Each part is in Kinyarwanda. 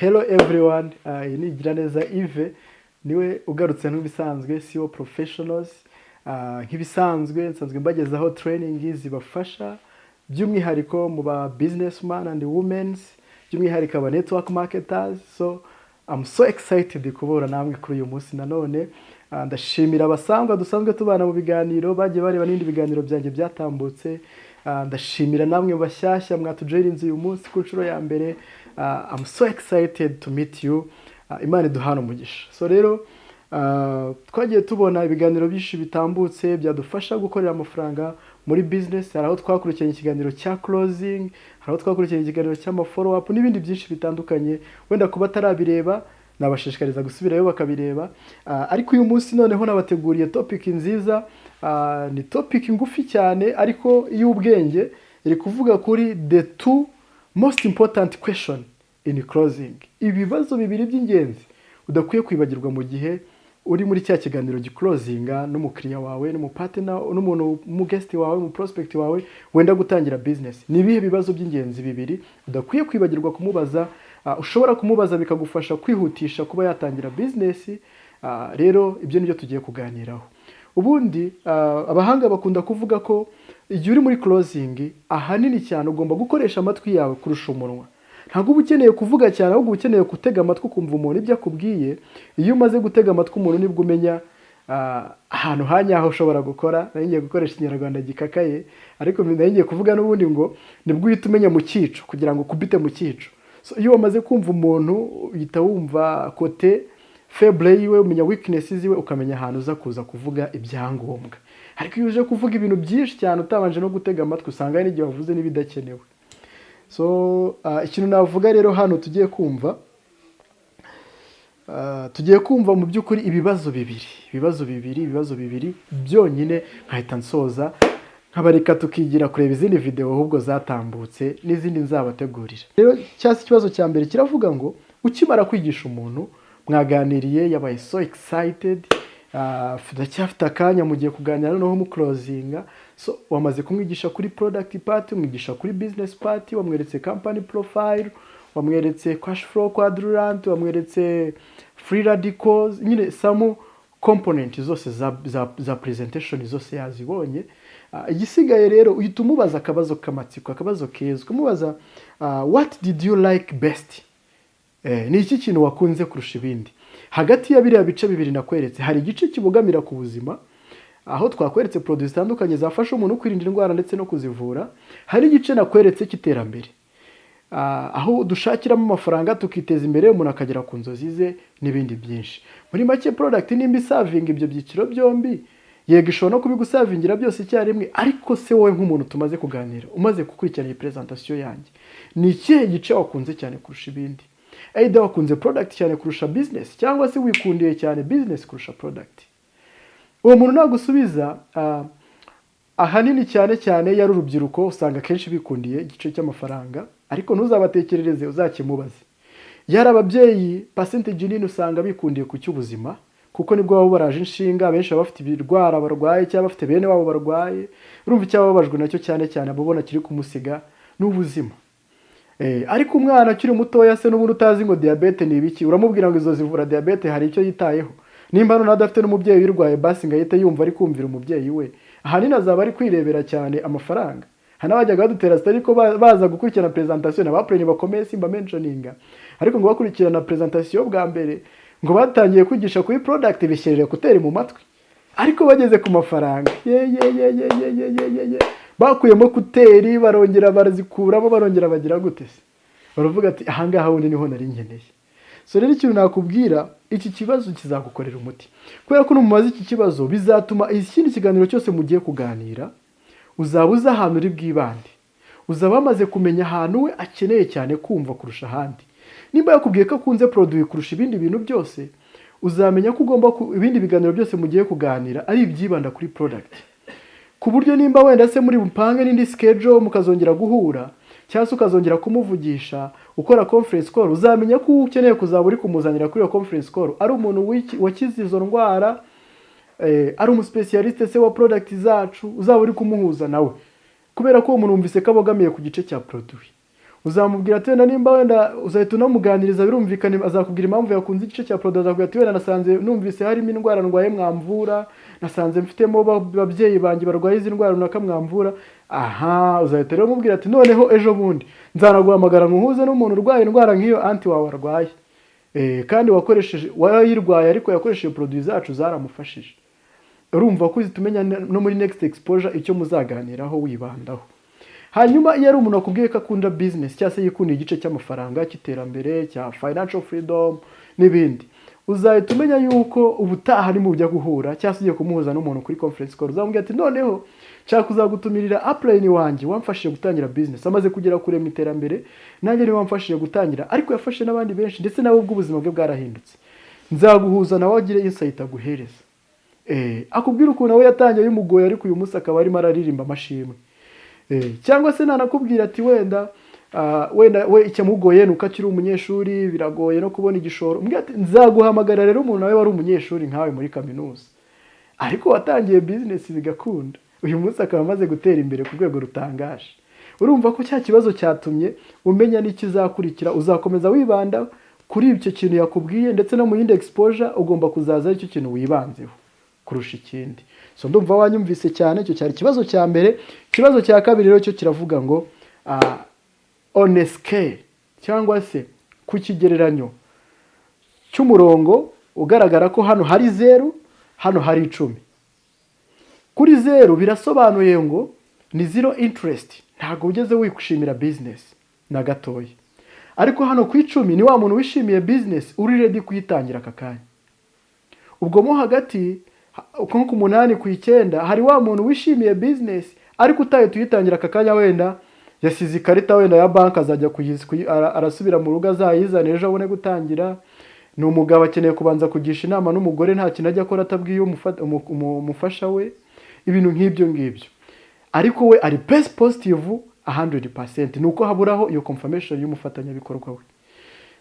Hello everyone, iyi ni Giraneza Yves niwe ugarutse nk'ibisanzwe CEO Professionals. Nk'ibisanzwe nsanzwe mbagezaho training zibafasha by'umwihariko mu ba businessmen and women, by'umwihariko aba network marketers. So I'm so excited kubura namwe kuri uyu munsi nanone. Ndashimira abasangwa dusanzwe tubana mu biganiro bagiye bareba n'indi biganiro byanjye byatambutse. Ndashimira namwe bashyashya mwatujoininze uyu munsi ku nshuro ya mbere. I'm so excited to meet you. Imana iduhana umugisha. So rero twagiye tubona ibiganiro byinshi bitambutse byadufasha gukorera amafaranga muri business. Hari aho twakurikiranye ikiganiro cya closing, hari aho twakurikiranye ikiganiro cy'ama follow up n'ibindi byinshi bitandukanye. Wenda kuba tarabireba nabashishikariza gusubirayo bakabireba. Ariko uyu munsi noneho nabateguriye topic nziza. Ni topic ngufi cyane ariko y'ubwenge, iri kuvuga kuri the two most important question in closing. Ibibazo bibiri by'ingenzi udakwiye kwibagirwa mu gihe uri muri cya kiganiro giclosinga n'umukiriya wawe, n'umupartner, n'umuntu mu guest wawe, mu prospect wawe wenda gutangira business. Ni ibihe bibazo by'ingenzi bibiri udakwiye kwibagirwa kumubaza, ushobora kumubaza bikagufasha kwihutisha kuba yatangira business. Rero ibyo nibyo tugiye kuganiraho. Ubundi abahanga bakunda kuvuga ko igihe uri muri closing ahanini cyane ugomba gukoresha amatwi yawe kurusha umunwa. Ntabwo uba ukeneye kuvuga cyane, ahubwo ukeneye gutega amatwi ukumva umuntu ibyo akubwiye. Iyo umaze gutega amatwi umuntu nibwo umenya ahantu hanyaho ushobora gukora. Ngiye gukoresha ikinyarwanda gikakaye, ariko ngiye kuvuga n'ubundi ngo nibwo uhita umenya mu cyico kugira ngo kubite mu cyico. So iyo wamaze kumva umuntu uhita wumva kote faible yiwe, umenya weakness ziwe, ukamenya ahantu uza kuza kuvuga ibyangombwa. Ariko iyo uje kuvuga ibintu byinshi cyane utabanje no gutega amatwi, usanga hari n'igihe wavuze n'ibidakenewe. So ikintu navuga rero hano tugiye kumva mu by'ukuri ibibazo bibiri byonyine, nkahita nsoza nkabareka tukigira kureba izindi video ahubwo zatambutse n'izindi nzabategurira. Rero cyase ikibazo cya mbere kiravuga ngo ukimara kwigisha umuntu mwaganiriye, yabaye so excited, ndacyafite akanya mugiye kuganira noneho mu closinga. So wamaze kumwigisha kuri product part, umwigisha kuri business part, wamweretse company profile, wamweretse cash flow quadrant, wamweretse free radicals, nyine some component zose za presentation zose yazibonye. Igisigaye rero uhita umubaza akabazo kamatsiko, akabazo keza, kumubaza what did you like best? Ni iki kintu wakunze kurusha ibindi? Hagati ya biriya bice bibiri nakweretse hari igice kibogamira ku buzima, aho twakweretse produits zitandukanye zafasha umuntu kwirinda indwara ndetse no kuzivura. Hari igice nakweretse cy'iterambere, aho dushakiramo amafaranga tukiteza imbere, umuntu akagera ku nzozi ze n'ibindi byinshi. Muri make product nimba serving ibyo byiciro byombi, yego ishobora no kubigusavingira byose icyarimwe. Ariko se wowe nk'umuntu tumaze kuganira, umaze gukurikirana iyi presentation yanjye, ni ikihe gice wakunze cyane kurusha ibindi? Either wakunze product cyane kurusha business, cyangwa se wikundiye cyane business kurusha product. Uwo muntu nagusubiza ahanini cyane yari urubyiruko, usanga kenshi bikundiye igice cy'amafaranga, ariko ntuzabatekerereze, uzakimubaze. Yari ababyeyi percentage nini usanga bikundiye ku cy'ubuzima, kuko nibwo baba baraje inshinga. Benshi bafite ibirwara barwaye cyangwa bafite bene wabo barwaye, urumva icyababajwe nacyo cyane ababona kiri kumusiga n'ubuzima. Ariko umwana akiri mutoya se n'ubundi utazi ngo diabete ni ibiki, uramubwira ngo izo zivura diabete, hari icyo yitayeho? Nimba none adafite n'umubyeyi wirwaye, basi ngahita yumva ari kumvira umubyeyi we. Ahanini azaba ari kwirebera cyane amafaranga. Hana bajyaga badutera sitari ko baza gukurikirana presentation, abaprene bakomeye simba mentioninga, ariko ngo bakurikirana presentation bwa mbere ngo batangiye kwigisha kuri product bishyirira kuteri mu matwi, ariko bageze ku mafaranga bakuyemo kuteri, barongera barazikuramo, barongera bagira gute se, baravuga ati ahangaha wundi niho nari nkeneye. So rero ikintu nakubwira, iki kibazo kizagukorera umuti, kubera ko numumaze iki kibazo bizatuma ikindi kiganiro cyose mugiye kuganira uzabuza ahantu uri bwibande, uzaba bamaze kumenya ahantu we akeneye cyane kumva kurusha ahandi. Nimba yakubwiye ko akunze produit kurusha ibindi bintu byose, uzamenya ko ugomba ibindi biganiro byose mugiye kuganira ari ibyibanda kuri product, ku buryo nimba wenda se muri bupange n'indi schedule mukazongera guhura, cyangwa se ukazongera kumuvugisha ukora conference call, uzamenya ko ukeneye kuzaba uri kumuzanira kuri iyo conference call ari umuntu wakize izo ndwara, ari umuspecialiste se wa product zacu, uzaba uri kumuhuza nawe, kubera ko umuntu wumvise ko abogamiye ku gice cya produit. uzamubwira ati wenda nimba wenda uzahita unamuganiriza birumvikana, azakubwira impamvu yakunze igice cya product, azakubwira ati wenda nasanze numvise harimo indwara ndwaye mwamvura, nasanze mfitemo ababyeyi banjye barwaye izi ndwara runaka mwamvura. Aha, uzahita rero umubwira ati noneho ejo bundi nzanaguhamagara nkuhuze n'umuntu urwaye indwara nk'iyo anti wawe arwaye, kandi wayirwaye ariko yakoresheje produit zacu zaramufashije. Urumva ko tumenya no muri next exposure icyo muzaganiraho wibandaho. Hanyuma iyo ari umuntu akubwiye ko akunda business cyangwa se yikunda igice cy'amafaranga, cy'iterambere, cya financial freedom n'ibindi, uzahita umenya yuko ubutaha ari mu bujya guhura cyangwa se ugiye kumuhuza n'umuntu kuri conference call, uzamubwira ati noneho nshaka kuzagutumirira upline wanjye wamfashije gutangira business, amaze kugera kure mu iterambere, nanjye niwe wamfashije gutangira, ariko yafashe n'abandi benshi ndetse nawe ubwo ubuzima bwe bwarahindutse, nzaguhuza nawe agire insight aguhereza. Akubwira ukuntu nawe yatangiye bimugoye ariko uyu munsi akaba arimo araririmba amashimwe. Cyangwa se nanakubwira ati wenda we icyamugoye nuko akiri umunyeshuri, biragoye no kubona igishoro, mbwira ati nzaguhamagara rero umuntu nawe wari umunyeshuri nkawe muri kaminuza ariko watangiye business bigakunda, uyu munsi akaba amaze gutera imbere ku rwego rutangaje. Urumva ko cya kibazo cyatumye umenya n'ikizakurikira, uzakomeza wibanda kuri icyo kintu yakubwiye, ndetse no mu yindi exposure ugomba kuzaza icyo kintu wibanzeho kurusha ikindi. So ndumva wanyumvise cyane, icyo cyari ikibazo cya mbere. Ikibazo cya kabiri rero cyo kiravuga ngo on a scale, cyangwa se ku kigereranyo cy'umurongo ugaragara ko hano hari 0, hano hari 10. Kuri 0 birasobanuye ngo ni zero interest, ntabwo ugeze wikushimira business na gatoya. Ariko hano ku 10 ni wa muntu wishimiye business uri ready kuyitangira aka kanya. Ubwo mo hagati uko ku 8 ku 9 hari wa muntu wishimiye business ariko utaye tuyitangira aka kanya, wenda yasize ikarita wenda ya bank azajya arasubira mu rugo azayizana ejo abone gutangira. Ni umugabo akeneye kubanza kugisha inama n'umugore, nta kintu ajya akora atabwiye umufasha we, ibintu nk'ibyo ngibyo. Ariko we ari best positive 100%, nuko haburaho iyo confirmation y'umufatanyabikorwa we.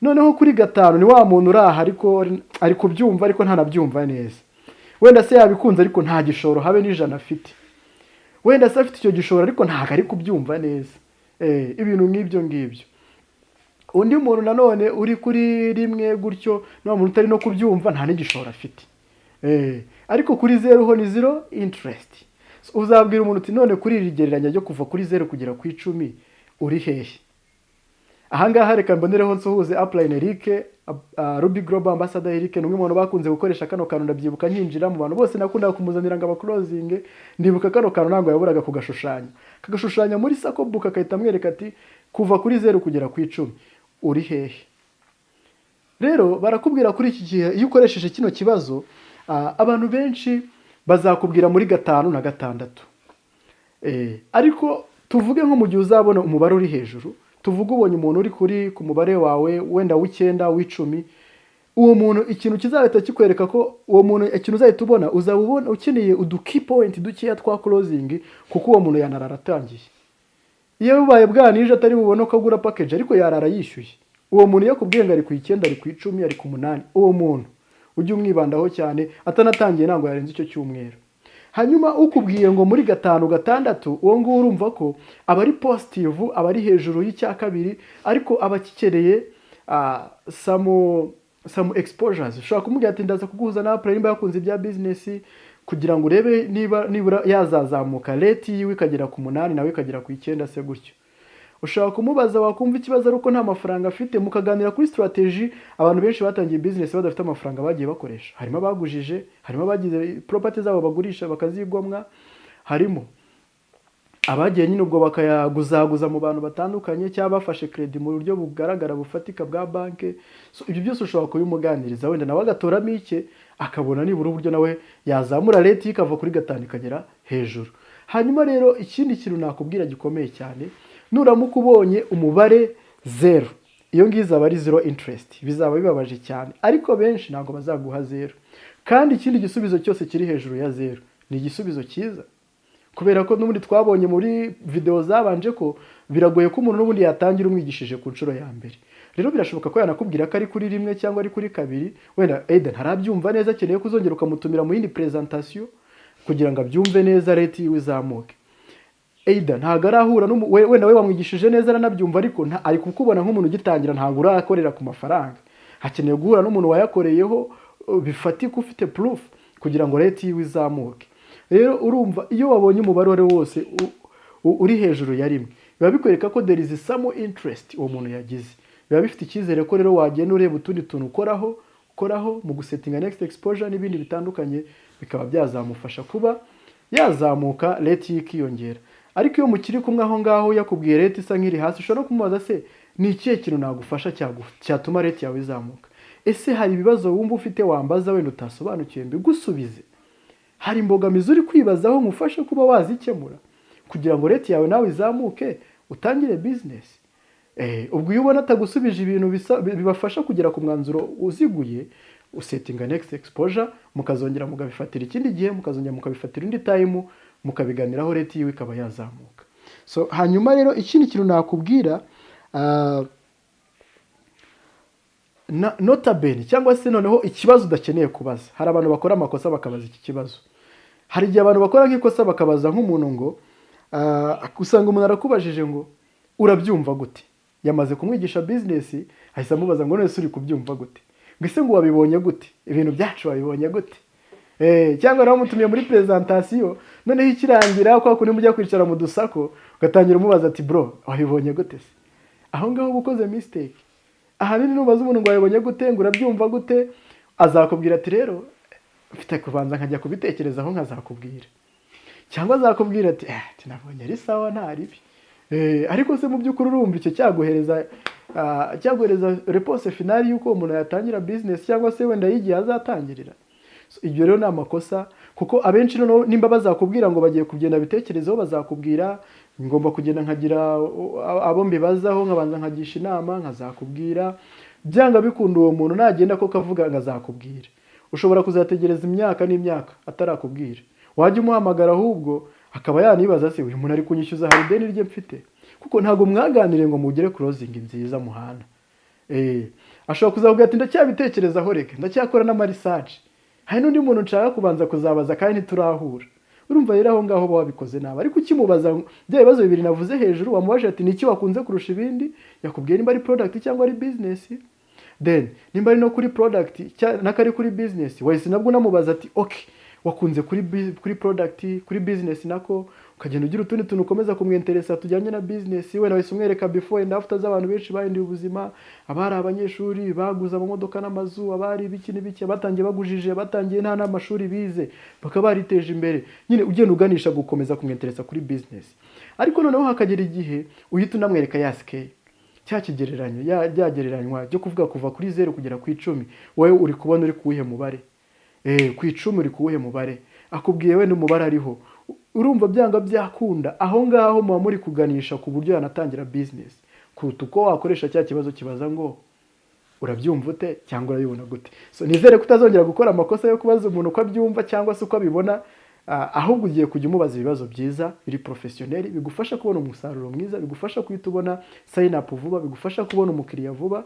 Noneho kuri 5 ni wa muntu uraha ariko kubyumva ariko ntanabyumva neza, wenda se yabikunze ariko nta gishoro habe n'ijana afite, wenda se afite icyo gishoro ariko ntago ari kubyumva neza. Ibintu nk'ibyo ngibyo. Undi muntu nanone uri kuri 1 gutyo, no muntu utari no kubyumva nta n'igishoro afite, ariko kuri 0 ho ni zero interest. Uzabwira umuntu uti none kuri rigereranya ryo kuva kuri 0 kugera ku 10 uri hehe? Ahangaha reka mbonereho nsuhuze upline Eric, Ruby Global Ambassador Eric, numwe muntu bakunze gukoresha kano kantu, ndabyibuka nyinjira mu bantu bose nakunda kumuzanira ngo aba closing, ndibuka kano kantu ntango yaburaga kugashushanya, kagashushanya muri sako book akahita amwereka ati kuva kuri 0 kugera ku 10 uri hehe. Rero barakubwira kuri iki gihe iyo ukoresheje kino kibazo, abantu benshi bazakubwira muri 5 na 6. Ariko tuvuge nko mu gihe uzabona umubare uri hejuru, tuvuge ubonye umuntu uri kuri ku mubare wawe wenda w'9 w'10, uwo muntu ikintu kizahita kikwereka ko uwo muntu ikintu uzahita ubona, uzabubona ukeneye udu key point dukeya twa closing, kuko uwo muntu yanararatangiye. Iyo ubaye bwanije atari bubone ko agura package ariko yarara yishyuye, uwo muntu yakubwiye ngo ari ku 9 ari ku 10 ari ku 8, uwo muntu ujye umwibandaho cyane, atanatangiye ntango yarenze icyo cyumweru. Hanyuma ukubwiye ngo muri 5 6, uwo nguwo urumva ko abari positive, abari hejuru y'icya kabiri, ariko abakikereye some exposures. Ushobora kumubwira ati ndaza kuguhuza na Apple nimba yakunze ibya business, kugira ngo urebe niba yazazamuka rate yiwe ikagera ku 8 nawe ikagera ku 9 se gutyo. Ushaka kumubaza wakumva ikibazo ari uko nta mafaranga afite, mukaganira kuri strategy. Abantu benshi batangiye business badafite amafaranga bagiye bakoresha, harimo abagujije, harimo abagize property zabo bagurisha bakazigomwa, harimo abagiye nyine ubwo bakayaguzaguza mu bantu batandukanye, cyangwa bafashe credit mu buryo bugaragara bufatika bwa banke. So ibyo byose ushobora kubimuganiriza, wenda nawe agatoramo iki akabona nibura uburyo nawe yazamura rate ikava kuri 5 ikagera hejuru. Hanyuma rero ikindi kintu nakubwira gikomeye cyane, nuramuka ubonye umubare 0, iyo ngizo aba ari zero interest, bizaba bibabaje cyane, ariko benshi ntago bazaguha 0. Kandi ikindi gisubizo cyose kiri hejuru ya 0 ni igisubizo cyiza, kubera ko n'ubundi twabonye muri video zabanje ko biragoye ko umuntu n'ubundi yatangira umwigishije ku nshuro ya mbere. Rero birashoboka ko yanakubwira ko ari kuri 1 cyangwa ari kuri 2, wenda Eden harabyumva neza, akeneye kuzongera ukamutumira mu yindi presentation kugira ngo abyumve neza rate yiwe izamuke. either ntago arahura wenda we wamwigishije neza aranabyumva ariko ari kukubona nk'umuntu ugitangira, ntago urakorera ku mafaranga. Hakeneye guhura n'umuntu wayakoreyeho bifatika, ufite proof, kugira ngo rate yiwe izamuke. Rero urumva iyo wabonye umubare wose uri hejuru ya rimwe, biba bikwereka ko there is some interest uwo muntu yagize. Biba bifite icyizere ko rero wagenda ureba utundi tuntu ukoraho mu gusettinga next exposure n'ibindi bitandukanye, bikaba byazamufasha kuba yazamuka rate yikiyongera. Ariko iyo mukiri kumwe aho ngaho yakubwiye rate isa nk'iri hasi, ushobora no kumubaza se ni ikihe kintu nagufasha cyatuma rate yawe izamuka? Ese hari ibibazo wumva ufite wambaza wenda utasobanukiwe mbigusubize? Hari imbogamizi uri kwibazaho ngufashe kuba wazikemura kugira ngo rate yawe nawe izamuke utangire business? Ubwo iyo ubona atagusubije ibintu bibafasha kugera ku mwanzuro uziguye, usettinga next exposure, mukazongera mugabifatira ikindi gihe, mukazongera mukabifatira indi time, mukabiganiraho rate yiwe ikaba yazamuka. So hanyuma rero ikindi kintu nakubwira, notabene cyangwa se noneho ikibazo udakeneye kubaza. Hari abantu bakora amakosa bakabaza iki kibazo. Hari igihe abantu bakora nk'ikosa bakabaza nk'umuntu ngo usanga umuntu arakubajije ngo urabyumva gute? Yamaze kumwigisha business, ahise amubaza ngo none uri kubyumva gute? Ngise ngo wabibonye gute? Ibintu byacu wabibonye gute? Cyangwa nawe mutumiye muri presentation, noneho ikirangira kwa kuri mujya kwicara mu dusako, ugatangira umubaza ati bro wabibonye gute se? Aho ngaho ubukoze mistake. Ahanini nubaza umuntu ngo wabibonye gute, ngo urabyumva gute, azakubwira ati rero mfite kubanza nkajya kubitekerezaho nkazakubwira. Cyangwa azakubwira ati nabonye ari sawa nta ribi. Ariko se mu by'ukuri urumva icyo cyaguhereza réponse finale yuko umuntu yatangira business cyangwa se wenda yigiye azatangirira. Ibyo rero ni amakosa, kuko abenshi noneho nimba bazakubwira ngo bagiye kugenda bitekerezaho, bazakubwira ngomba kugenda nkagira abo mbibazaho, nkabanza nkagisha inama, nkazakubwira. Byanga bikunda uwo muntu nagenda ko kavuga ngazakubwira, ushobora kuzategereza imyaka n'imyaka atarakubwira. Wajya umuhamagara ahubwo akaba yanibaza se uyu muntu ari kunyishyuza hari deni rye mfite, kuko ntago mwaganire ngo mugere closing nziza muhana. Ashobora kuzakubwira ati ndacyabitekerezaho, reka ndacyakora n'amarisearch, hari n'undi muntu nshaka kubanza kuzabaza kandi ntiturahura. Urumva rero aho ngaho wabikoze nabi. Ariko ukimubaza bya bibazo bibiri navuze hejuru, wamubaje ati niki wakunze kurusha ibindi, yakubwiye nimba ari product cyangwa ari business. Then nimba ari no kuri product nakari kuri business, wahise nabwo namubaza ati okay wakunze kuri product, kuri business nako, ukagenda ugira utundi tuntu ukomeza kumwenteresa tujyanye na business. We nawe umwereka before and after z'abantu benshi bahinduye ubuzima, abari abanyeshuri baguza amamodoka n'amazu, abari biki n'ibiki, batangiye bagujije, batangiye nta n'amashuri bize, bakaba bariteje imbere. Nyine ugenda uganisha gukomeza kumwenteresa kuri business. Ariko noneho hakagera igihe uhita unamwereka ya scale, cya kigereranyo yagereranywa byo kuvuga kuva kuri 0 kugera ku 10, wowe uri kubona uri kuwuhe mubare? Ku 10 uri kuwuhe mubare? Akubwiye wenda umubare ariho, urumva byanga byakunda aho ngaho muba muri kuganisha ku buryo yanatangira business, kuruta uko wakoresha cya kibazo kibaza ngo urabyumva ute cyangwa urabibona gute. So nizere kutazongera gukora amakosa yo kubaza umuntu uko abyumva cyangwa se uko abibona, ahubwo ugiye kujya umubaza ibibazo byiza biri professionnel, bigufasha kubona umusaruro mwiza, bigufasha kwita ubona sign up vuba, bigufasha kubona umukiriya vuba.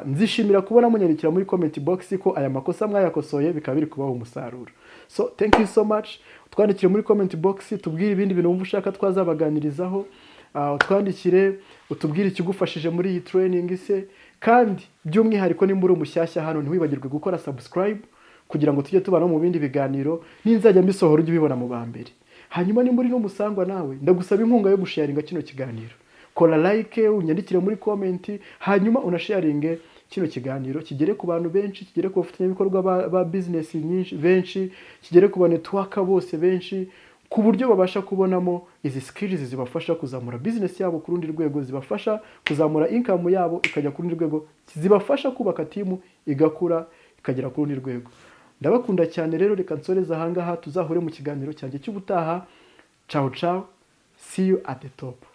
Nzishimira kubona munyandikira muri comment box ko aya makosa mwayakosoye bikaba biri kubaho umusaruro. So thank you so much. Twandikire muri comment box tubwire ibindi bintu wumva ushaka twazabaganirizaho, twandikire utubwire ikigufashije muri iyi training se, kandi by'umwihariko nimba uri umushyashya hano ntiwibagirwe gukora subscribe kugira ngo tujye tubana mu bindi biganiro, ninzajya mbisohora ujye ubibona mu bambere. Hanyuma nimba uri n'umusangwa nawe, ndagusaba inkunga yo gusharinga kino kiganiro. Kora like, unyandikire muri comment, hanyuma unasharinge kino kiganiro kigere ku bantu benshi, kigere ku bafatanyabikorwa ba business nyinshi benshi, kigere ku banetworker bose benshi, ku buryo babasha kubonamo izi skills zibafasha kuzamura business yabo ku rundi rwego, zibafasha kuzamura income yabo ikajya ku rundi rwego, zibafasha kubaka team igakura ikagera ku rundi rwego. Ndabakunda cyane rero, reka nsoreza ahangaha, tuzahure mu kiganiro cyanjye cy'ubutaha. Ciao ciao, see you at the top.